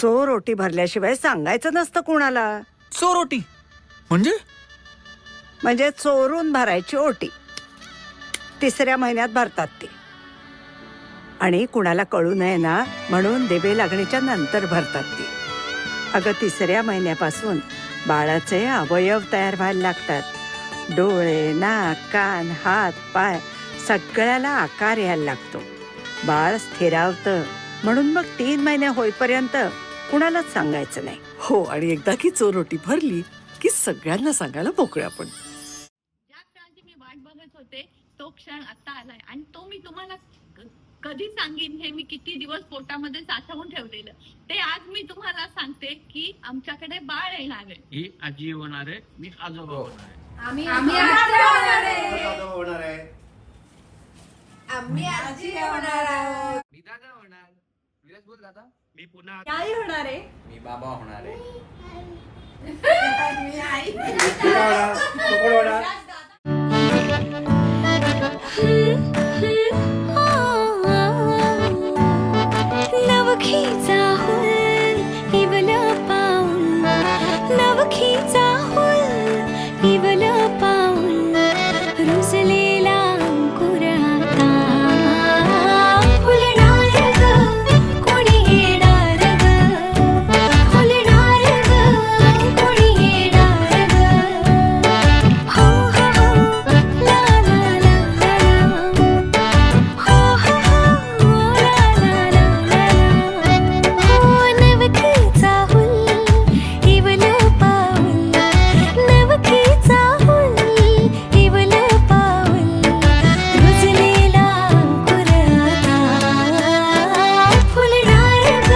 चोर ओटी भरल्याशिवाय सांगायचं नसतं कुणाला. चोरोटी म्हणजे चोरून भरायची ओटी. 3ऱ्या महिन्यात भरतात ती. आणि कुणाला कळू नये ना म्हणून देवे लागणीच्या नंतर भरतात ती. अगं 3ऱ्या महिन्यापासून बाळाचे अवयव तयार व्हायला लागतात. डोळे, नाक, कान, हात, पाय सगळ्याला आकार यायला लागतो. बाळ स्थिरावतं. म्हणून मग 3 महिने होईपर्यंत कुणालाच सांगायचं नाही. हो, आणि एकदा की चोरोटी भरली की सगळ्यांना सांगायला मोकळे आपण. ज्या क्षणाची मी वाट बघत होते तो क्षण आता आलाय आणि तो मी तुम्हाला कधी सांगेन हे मी किती दिवस पोटामध्ये साठवून ठेवलेलं ते आज मी तुम्हाला सांगते की आमच्याकडे बाळ येणार आहे. ही आजी होणार आहे, मी आजोबा होणार आहे. आम्ही आजोबा होणार आहे. होणार आहे. आम्ही आजी होणार आहोत. मी दादा होणार. विराज बोल दादा. मी पुन्हा आई होणार आहे. मी बाबा होणार आहे. मी आई. तू कोण होणार? नवखीचा हुल इवल पाऊल, नवखीचा हुल इवल पाऊल, रुजलेला अंकुर आता फुलणार ग, कोणी येणार ग, फुलणार ग, कोणी येणार ग. हो हो हो ला ला ला ला, हो हो हो ला ला ला ला. हो नवखीचा हुल इवल पाऊल, नवखीचा हुल इवल पाऊल, रुजलेला अंकुर आता फुलणार ग,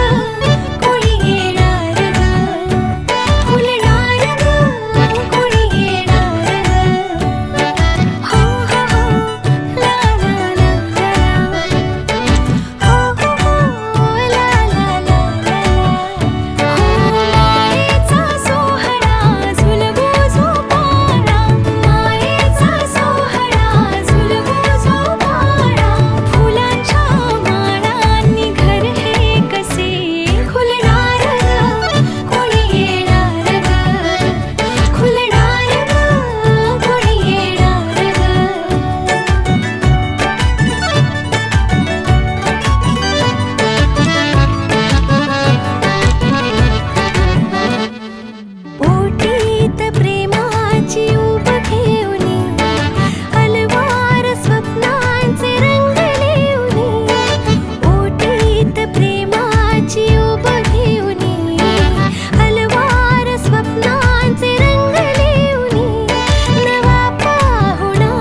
कोणी येणार ग, फुलणार ग, कोणी येणार ग. हो हो हो ला ला ला ला, हो हो हो ला ला ला ला. हो मायेचा सोहळा झुलवू झोपाळा, मायेचा सोहळा झुलवू झोपाळा, फुलांच्या माळांनी घर हे कसे खुलणार ग, कोणी येणार ग, खुलणार ग, कोणी येणार ग. पोटीत प्रेमाची उब घेऊनी, अलवार स्वप्नांचे रंगलेउनी, पोटीत प्रेमाची उब घेऊनी, अलवार स्वप्नांचे रंगलेउनी, नवा पाहुणा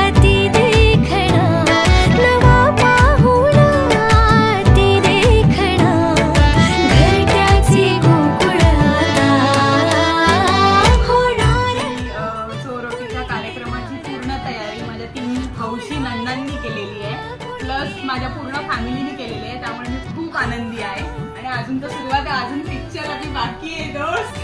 अति देखणा, नवा पाहुणा अति देखणा, घरट्याचे गोकुळ होणार. चोरोटीच्या कार्यक्रमाची पूर्ण तयारी माझ्या 3 हौशी नंदांनी केलेली आहे, प्लस माझ्या पूर्ण फॅमिलीने केलेली आहे. त्यामुळे मी खूप आनंदी आहे. आणि अजून तर सुरुवात आहे, अजून पिक्चर अगदी बाकी आहे दोस्त.